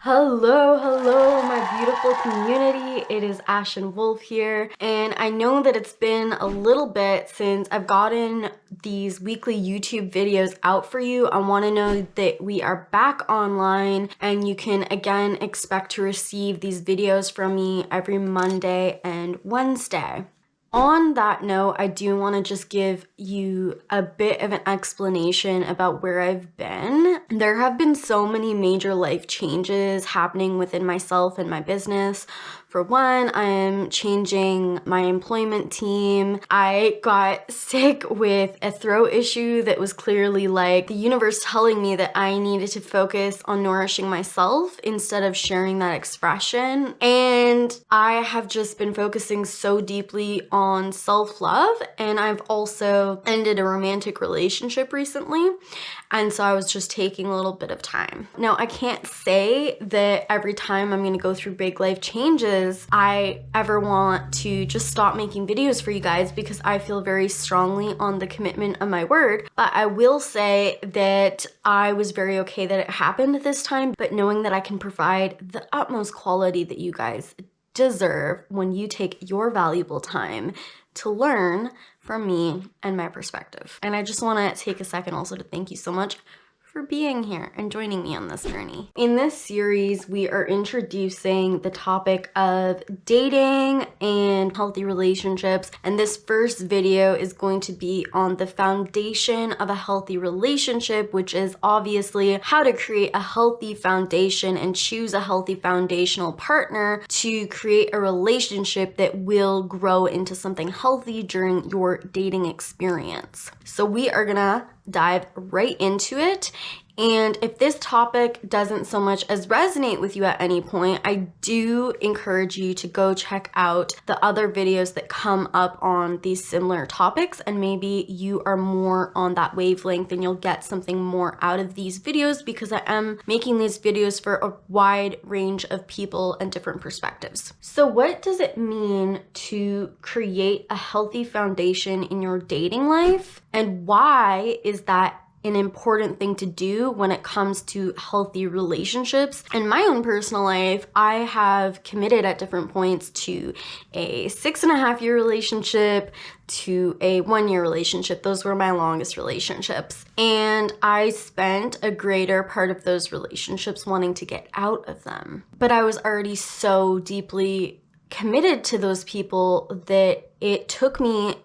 Hello, my beautiful community. It is Ash and Wolf here, and I know that it's been a little bit since I've gotten these weekly YouTube videos out for you. I want to know that we are back online, and you can again expect to receive these videos from me every Monday and Wednesday. On that note, I do want to just give you a bit of an explanation about where I've been. There have been so many major life changes happening within myself and my business. For one, I am changing my employment team. I got sick with a throat issue that was clearly like the universe telling me that I needed to focus on nourishing myself instead of sharing that expression. And I have just been focusing so deeply on self-love, and I've also ended a romantic relationship recently. And so I was just taking a little bit of time. Now, I can't say that every time I'm gonna go through big life changes, I ever want to just stop making videos for you guys, because I feel very strongly on the commitment of my word. But I will say that I was very okay that it happened this time, but knowing that I can provide the utmost quality that you guys deserve when you take your valuable time to learn from me and my perspective. And I just want to take a second also to thank you so much for being here and joining me on this journey. In this series, we are introducing the topic of dating and healthy relationships. And this first video is going to be on the foundation of a healthy relationship, which is obviously how to create a healthy foundation and choose a healthy foundational partner to create a relationship that will grow into something healthy during your dating experience. So we are gonna dive right into it. And if this topic doesn't so much as resonate with you at any point, I do encourage you to go check out the other videos that come up on these similar topics, and maybe you are more on that wavelength and you'll get something more out of these videos, because I am making these videos for a wide range of people and different perspectives. So what does it mean to create a healthy foundation in your dating life, and why is that an important thing to do when it comes to healthy relationships? In my own personal life, I have committed at different points to a 6.5-year relationship, to a 1-year relationship. Those were my longest relationships. And I spent a greater part of those relationships wanting to get out of them. But I was already so deeply committed to those people that it took me,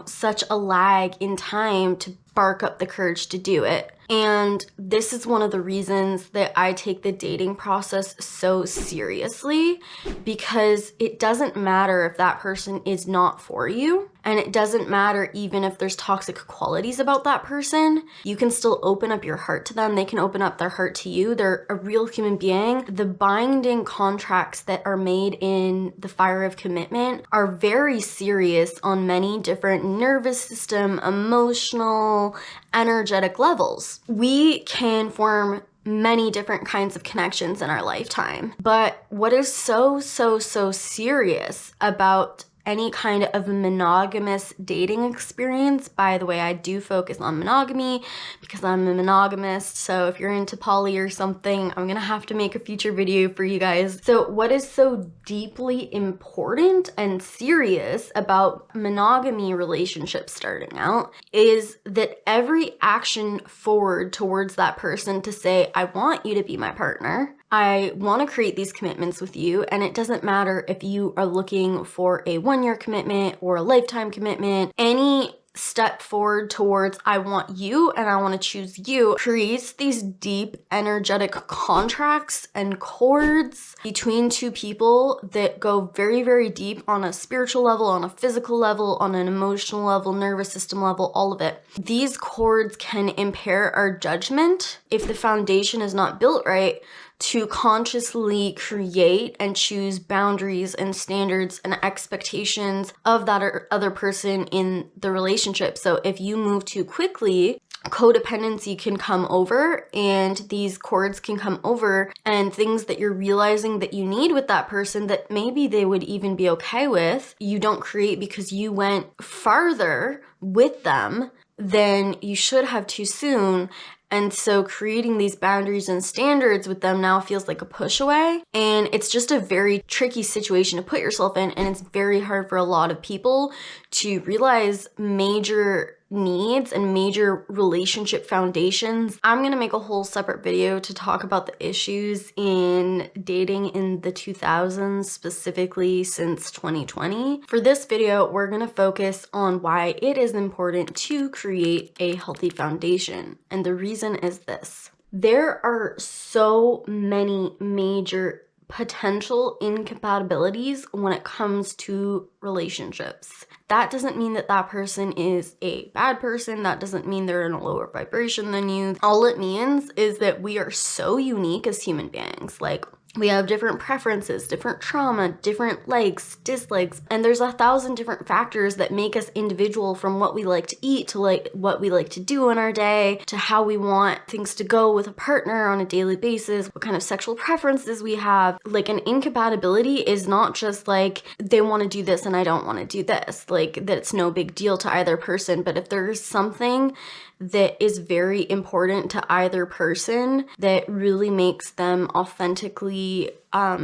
such a lag in time to spark up the courage to do it. And this is one of the reasons that I take the dating process so seriously, because it doesn't matter if that person is not for you, and it doesn't matter even if there's toxic qualities about that person. You can still open up your heart to them. They can open up their heart to you. They're a real human being. The binding contracts that are made in the fire of commitment are very serious on many different nervous system, emotional, energetic levels. We can form many different kinds of connections in our lifetime. But what is so serious about any kind of monogamous dating experience — by the way, I do focus on monogamy because I'm a monogamist, so if you're into poly or something, I'm gonna have to make a future video for you guys. So what is so deeply important and serious about monogamy relationships starting out is that every action forward towards that person to say, I want you to be my partner, I want to create these commitments with you, and it doesn't matter if you are looking for a 1-year commitment or a lifetime commitment, any step forward towards I want you and I want to choose you creates these deep energetic contracts and cords between two people that go very deep on a spiritual level, on a physical level, on an emotional level, nervous system level, all of it. These cords can impair our judgment if the foundation is not built right to consciously create and choose boundaries and standards and expectations of that other person in the relationship. So if you move too quickly, codependency can come over, and these cords can come over, and things that you're realizing that you need with that person that maybe they would even be okay with, you don't create because you went farther with them than you should have too soon. And so creating these boundaries and standards with them now feels like a push away. And it's just a very tricky situation to put yourself in. And it's very hard for a lot of people to realize major needs and major relationship foundations. I'm gonna make a whole separate video to talk about the issues in dating in the 2000s, specifically since 2020. For this video, we're gonna focus on why it is important to create a healthy foundation. And the reason is this. There are so many major potential incompatibilities when it comes to relationships. That doesn't mean that that person is a bad person. That doesn't mean they're in a lower vibration than you. All it means is that we are so unique as human beings. Like, we have different preferences, different trauma, different likes, dislikes, and there's 1,000 different factors that make us individual, from what we like to eat to like what we like to do in our day to how we want things to go with a partner on a daily basis, what kind of sexual preferences we have. Like, an incompatibility is not just like they want to do this and I don't want to do this, like that it's no big deal to either person. But if there's something that is very important to either person that really makes them authentically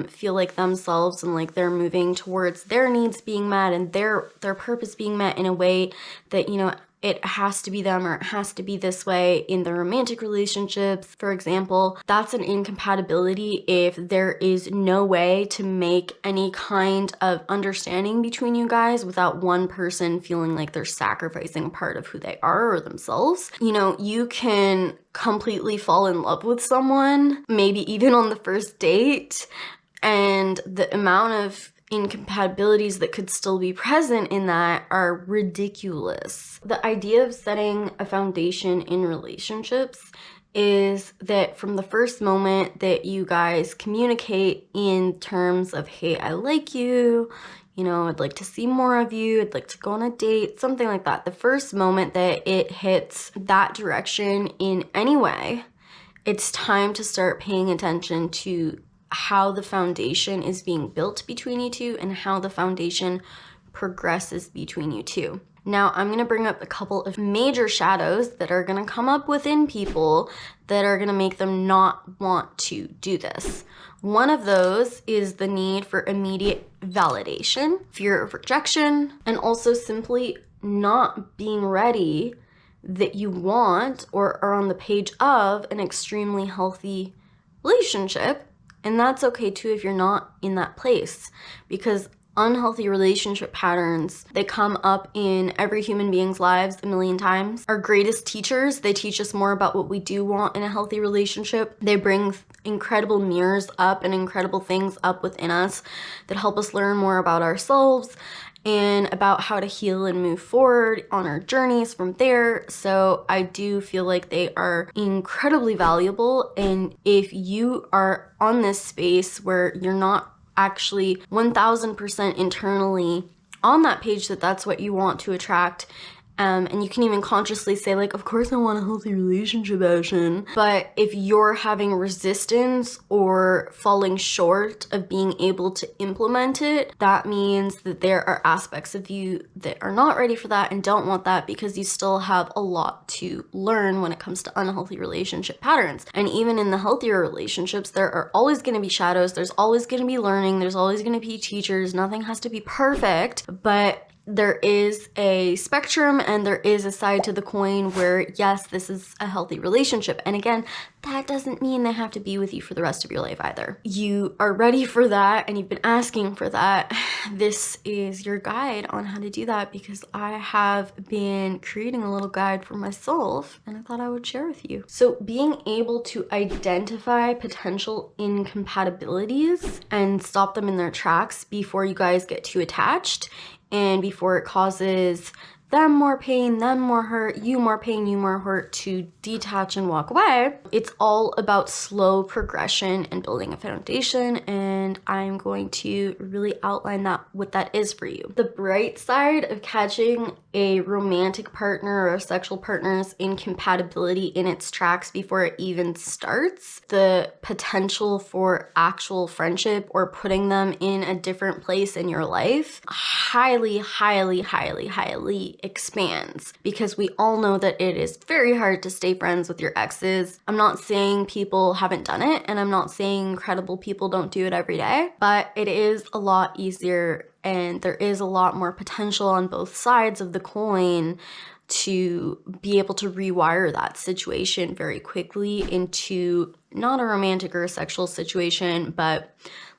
feel like themselves and like they're moving towards their needs being met and their purpose being met in a way that, you know, it has to be them or it has to be this way in the romantic relationships, for example, that's an incompatibility if there is no way to make any kind of understanding between you guys without one person feeling like they're sacrificing part of who they are or themselves. You know, you can completely fall in love with someone, maybe even on the first date, and the amount of incompatibilities that could still be present in that are ridiculous. The idea of setting a foundation in relationships is that from the first moment that you guys communicate in terms of, hey, I like you, you know, I'd like to see more of you, I'd like to go on a date, something like that. The first moment that it hits that direction in any way, it's time to start paying attention to how the foundation is being built between you two and how the foundation progresses between you two. Now, I'm going to bring up a couple of major shadows that are going to come up within people that are going to make them not want to do this. One of those is the need for immediate validation, fear of rejection, and also simply not being ready that you want or are on the page of an extremely healthy relationship. And that's okay too if you're not in that place, because unhealthy relationship patterns, they come up in every human being's lives a million times. Our greatest teachers, they teach us more about what we do want in a healthy relationship. They bring incredible mirrors up and incredible things up within us that help us learn more about ourselves and about how to heal and move forward on our journeys from there. So I do feel like they are incredibly valuable. And if you are on this space where you're not actually 1000% internally on that page that that's what you want to attract, and you can even consciously say, like, of course I want a healthy relationship, Ashen. But if you're having resistance or falling short of being able to implement it, that means that there are aspects of you that are not ready for that and don't want that, because you still have a lot to learn when it comes to unhealthy relationship patterns. And even in the healthier relationships, there are always going to be shadows. There's always going to be learning. There's always going to be teachers. Nothing has to be perfect, but there is a spectrum and there is a side to the coin where, yes, this is a healthy relationship. And again, that doesn't mean they have to be with you for the rest of your life either. You are ready for that and you've been asking for that. This is your guide on how to do that, because I have been creating a little guide for myself and I thought I would share with you. So being able to identify potential incompatibilities and stop them in their tracks before you guys get too attached and before it causes them more pain, them more hurt, you more pain, you more hurt, to detach and walk away. It's all about slow progression and building a foundation, and I'm going to really outline what that is for you. The bright side of catching a romantic partner or a sexual partner's incompatibility in its tracks before it even starts, the potential for actual friendship or putting them in a different place in your life, highly, highly, highly, highly expands, because we all know that it is very hard to stay friends with your exes. I'm not saying people haven't done it, and I'm not saying incredible people don't do it every day, but it is a lot easier, and there is a lot more potential on both sides of the coin to be able to rewire that situation very quickly into not a romantic or a sexual situation, but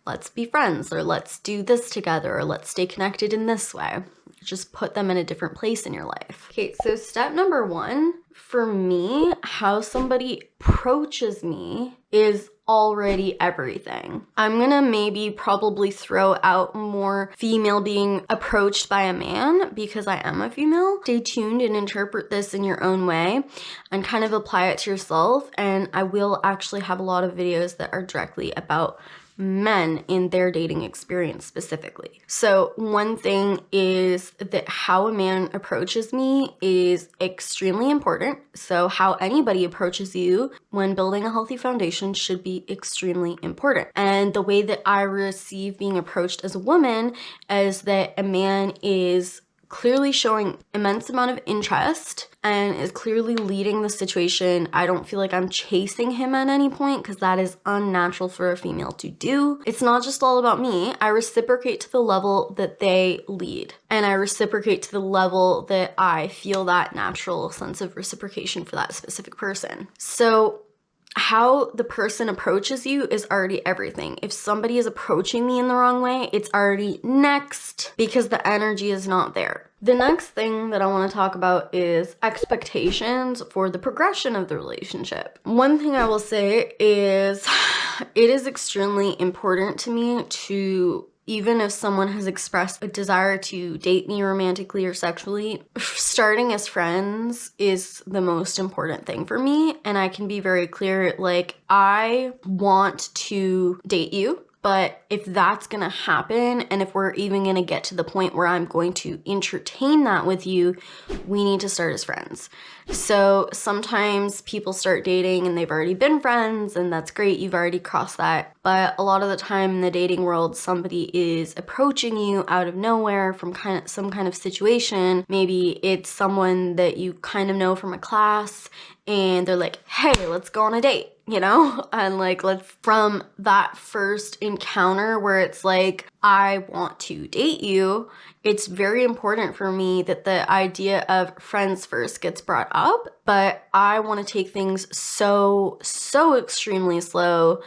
let's be friends, or let's do this together, or let's stay connected in this way. Just put them in a different place in your life. Okay, so step number one, for me, how somebody approaches me is already everything. I'm gonna maybe probably throw out more female being approached by a man because I am a female. Stay tuned and interpret this in your own way and kind of apply it to yourself. And I will actually have a lot of videos that are directly about men in their dating experience specifically. So one thing is that how a man approaches me is extremely important. So how anybody approaches you when building a healthy foundation should be extremely important. And the way that I receive being approached as a woman is that a man is clearly showing immense amount of interest and is clearly leading the situation. I don't feel like I'm chasing him at any point because that is unnatural for a female to do. It's not just all about me. I reciprocate to the level that they lead, and I reciprocate to the level that I feel that natural sense of reciprocation for that specific person. So how the person approaches you is already everything. If somebody is approaching me in the wrong way, it's already next because the energy is not there. The next thing that I want to talk about is expectations for the progression of the relationship. One thing I will say is it is extremely important to me to, even if someone has expressed a desire to date me romantically or sexually, starting as friends is the most important thing for me. And I can be very clear, like, I want to date you, but if that's gonna happen, and if we're even gonna get to the point where I'm going to entertain that with you, we need to start as friends. So sometimes people start dating and they've already been friends, and that's great, you've already crossed that. But a lot of the time in the dating world, somebody is approaching you out of nowhere from some kind of situation. Maybe it's someone that you kind of know from a class, and they're like, hey, let's go on a date, you know? And like, from that first encounter where it's like, I want to date you, it's very important for me that the idea of friends first gets brought up, but I want to take things so extremely slow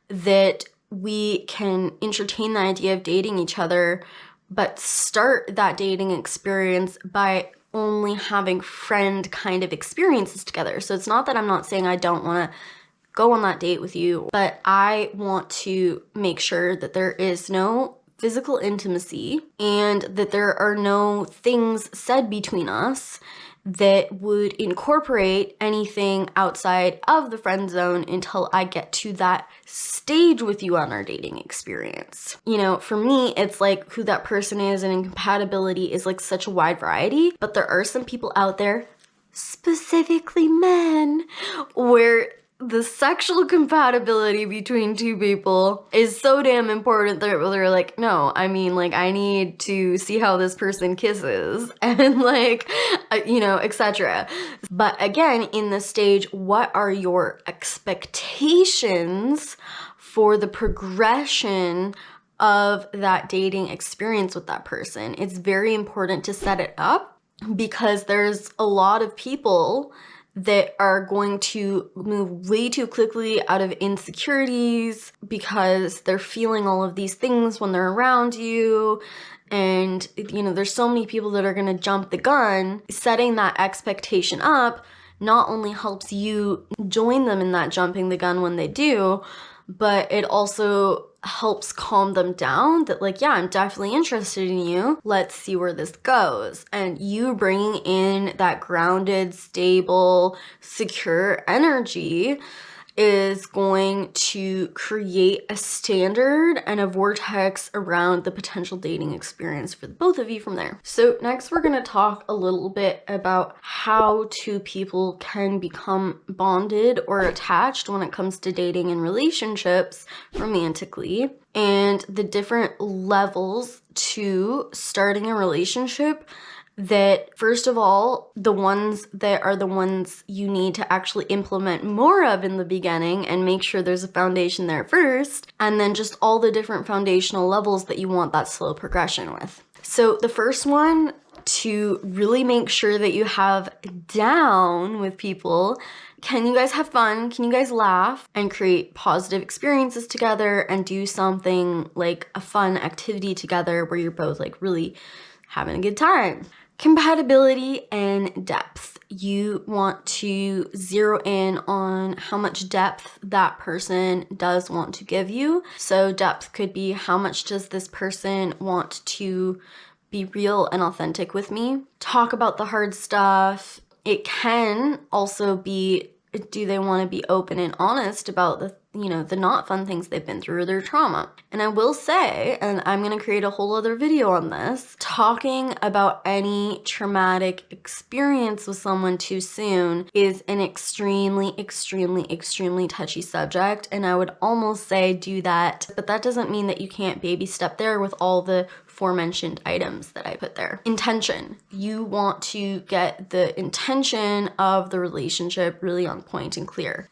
that we can entertain the idea of dating each other, but start that dating experience by only having friend kind of experiences together. So it's not that I'm not saying I don't want to go on that date with you, but I want to make sure that there is no physical intimacy and that there are no things said between us that would incorporate anything outside of the friend zone until I get to that stage with you on our dating experience. You know, for me, it's like who that person is, and incompatibility is like such a wide variety, but there are some people out there, specifically men, where the sexual compatibility between two people is so damn important that they're like, no, I mean, like, I need to see how this person kisses and like, you know, etc. But again, in this stage, what are your expectations for the progression of that dating experience with that person? It's very important to set it up because there's a lot of people that are going to move way too quickly out of insecurities because they're feeling all of these things when they're around you. And, you know, there's so many people that are going to jump the gun. Setting that expectation up not only helps you join them in that jumping the gun when they do, but it also helps calm them down that like, yeah, I'm definitely interested in you. Let's see where this goes. And you bringing in that grounded, stable, secure energy is going to create a standard and a vortex around the potential dating experience for the both of you from there. So next we're going to talk a little bit about how two people can become bonded or attached when it comes to dating and relationships romantically, and the different levels to starting a relationship that first of all, the ones that are the ones you need to actually implement more of in the beginning and make sure there's a foundation there first, and then just all the different foundational levels that you want that slow progression with. So the first one, to really make sure that you have down with people, can you guys have fun? Can you guys laugh and create positive experiences together and do something like a fun activity together where you're both like really having a good time? Compatibility and depth. You want to zero in on how much depth that person does want to give you. So depth could be, how much does this person want to be real and authentic with me? Talk about the hard stuff. It can also be, do they want to be open and honest about the not fun things they've been through or their trauma? And I will say, and I'm going to create a whole other video on this, talking about any traumatic experience with someone too soon is an extremely, extremely, extremely touchy subject. And I would almost say do that, but that doesn't mean that you can't baby step there with all the aforementioned items that I put there. Intention. You want to get the intention of the relationship really on point and clear.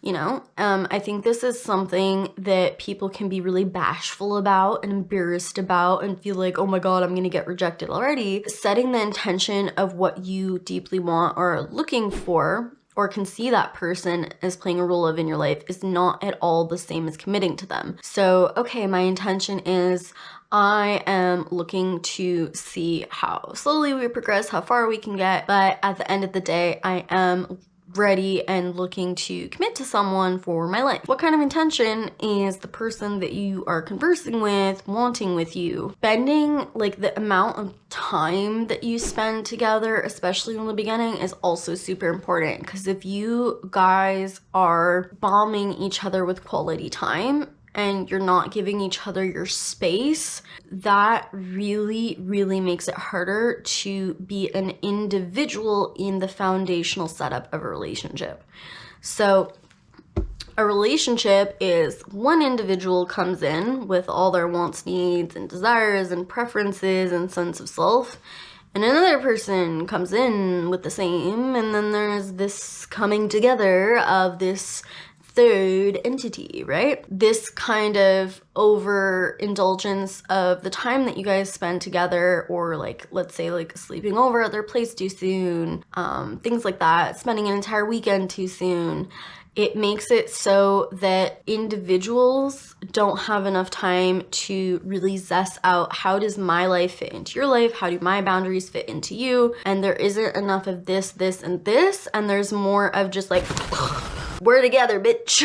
I think this is something that people can be really bashful about and embarrassed about and feel like, oh my God, I'm gonna get rejected already. Setting the intention of what you deeply want or are looking for, or can see that person as playing a role of in your life, is not at all the same as committing to them. So, okay, my intention is I am looking to see how slowly we progress, how far we can get, but at the end of the day, I am ready and looking to commit to someone for my life. What kind of intention is the person that you are conversing with wanting with you? Spending like the amount of time that you spend together, especially in the beginning, is also super important, because if you guys are bombing each other with quality time and you're not giving each other your space, that really, really makes it harder to be an individual in the foundational setup of a relationship. So a relationship is one individual comes in with all their wants, needs, and desires and preferences and sense of self, and another person comes in with the same, and then there's this coming together of this third entity, right? This kind of overindulgence of the time that you guys spend together, or like, let's say like sleeping over at their place too soon, things like that, spending an entire weekend too soon. It makes it so that individuals don't have enough time to really zest out, how does my life fit into your life? How do my boundaries fit into you? And there isn't enough of this, this, and this, and there's more of just like, we're together, bitch.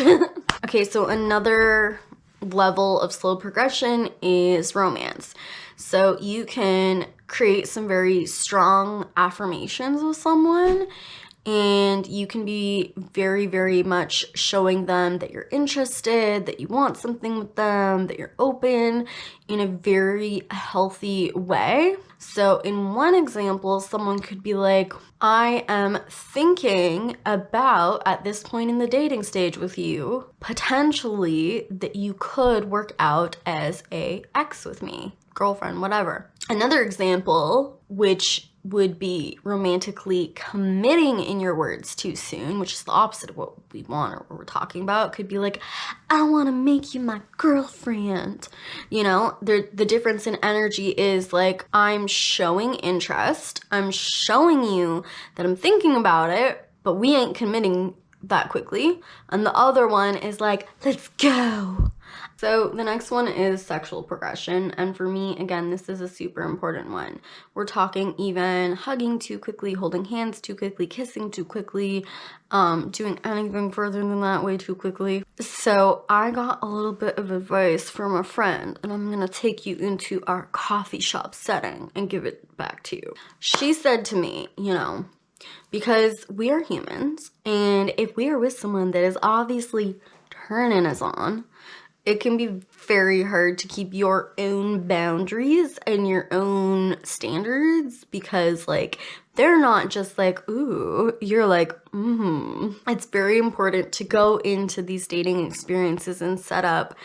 Okay, so another level of slow progression is romance. So you can create some very strong affirmations with someone, and you can be very, very much showing them that you're interested, that you want something with them, that you're open in a very healthy way. So in one example, someone could be like, I am thinking about, at this point in the dating stage with you, potentially that you could work out as a ex with me, girlfriend, whatever. Another example, which would be romantically committing in your words too soon, which is the opposite of what we want or what we're talking about, could be like, I want to make you my girlfriend. The difference in energy is like, I'm showing interest, I'm showing you that I'm thinking about it, but we ain't committing that quickly. And the other one is like, let's go. So the next one is sexual progression, and for me, again, this is a super important one. We're talking even hugging too quickly, holding hands too quickly, kissing too quickly, doing anything further than that way too quickly. So I got a little bit of advice from a friend, and I'm gonna take you into our coffee shop setting and give it back to you. She said to me, because we are humans, and if we are with someone that is obviously turning us on, it can be very hard to keep your own boundaries and your own standards, because like, they're not just like, ooh, you're like, It's very important to go into these dating experiences and set up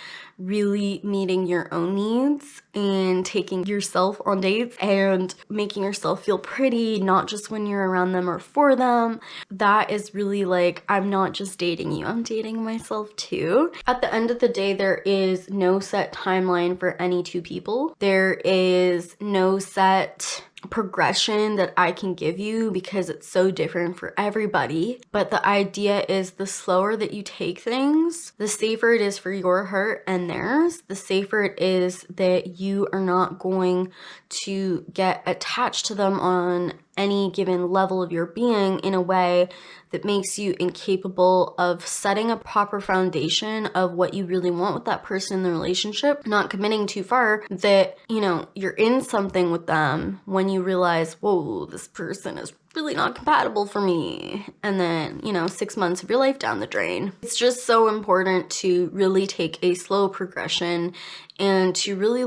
really meeting your own needs and taking yourself on dates and making yourself feel pretty, not just when you're around them or for them. That is really like, I'm not just dating you, I'm dating myself too. At the end of the day, there is no set timeline for any two people. There is no set progression that I can give you because it's so different for everybody. But the idea is the slower that you take things, the safer it is for your heart and theirs. The safer it is that you are not going to get attached to them on any given level of your being in a way that makes you incapable of setting a proper foundation of what you really want with that person in the relationship, not committing too far that, you know, you're in something with them when you realize, whoa, this person is really not compatible for me. And then, you know, 6 months of your life down the drain. It's just so important to really take a slow progression and to really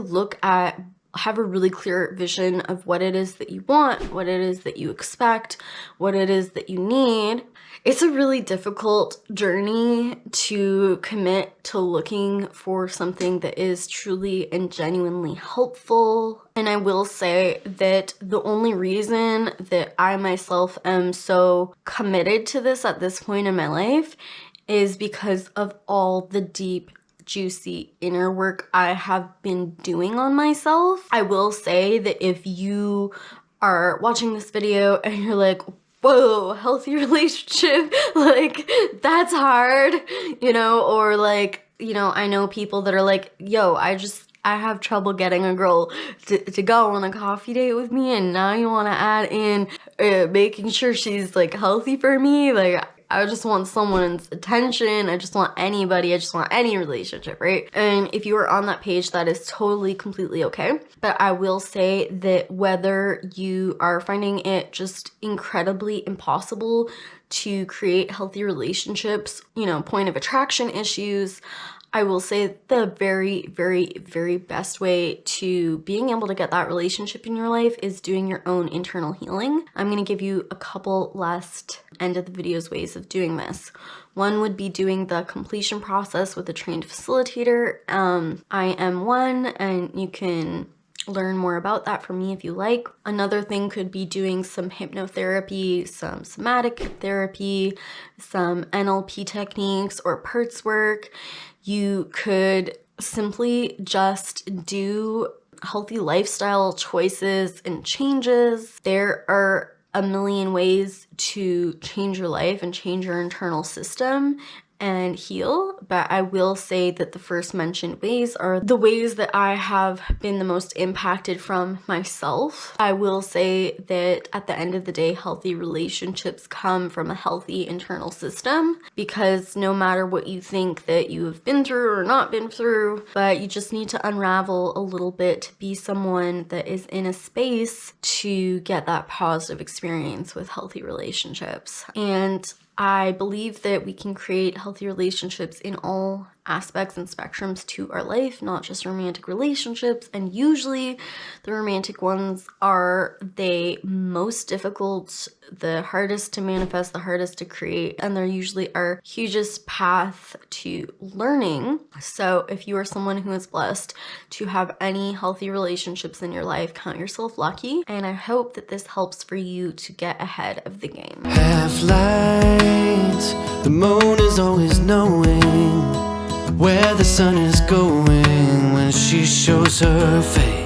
have a really clear vision of what it is that you want, what it is that you expect, what it is that you need. It's a really difficult journey to commit to looking for something that is truly and genuinely helpful. And I will say that the only reason that I myself am so committed to this at this point in my life is because of all the deep, juicy inner work I have been doing on myself. I will say that if you are watching this video and you're like, whoa, healthy relationship, like that's hard, you know, or like, you know, I know people that are like, yo, I have trouble getting a girl to go on a coffee date with me, and now you want to add in making sure she's like healthy for me. Like, I just want someone's attention. I just want anybody. I just want any relationship, right? And if you are on that page, that is totally, completely okay. But I will say that whether you are finding it just incredibly impossible to create healthy relationships, you know, point of attraction issues, I will say the very, very, very best way to being able to get that relationship in your life is doing your own internal healing. I'm going to give you a couple last end of the videos ways of doing this. One would be doing the completion process with a trained facilitator. I am one, and you can learn more about that from me if you like. Another thing could be doing some hypnotherapy, some somatic therapy, some NLP techniques, or parts work. You could simply just do healthy lifestyle choices and changes. There are a million ways to change your life and change your internal system and heal, but I will say that the first mentioned ways are the ways that I have been the most impacted from myself. I will say that at the end of the day, healthy relationships come from a healthy internal system, because no matter what you think that you have been through or not been through, but you just need to unravel a little bit to be someone that is in a space to get that positive experience with healthy relationships. And I believe that we can create healthy relationships in all aspects and spectrums to our life, not just romantic relationships. And usually the romantic ones are the most difficult, the hardest to manifest, the hardest to create, and they're usually our hugest path to learning. So if you are someone who is blessed to have any healthy relationships in your life, count yourself lucky. And I hope that this helps for you to get ahead of the game. Half light, the moon is always knowing where the sun is going when she shows her face.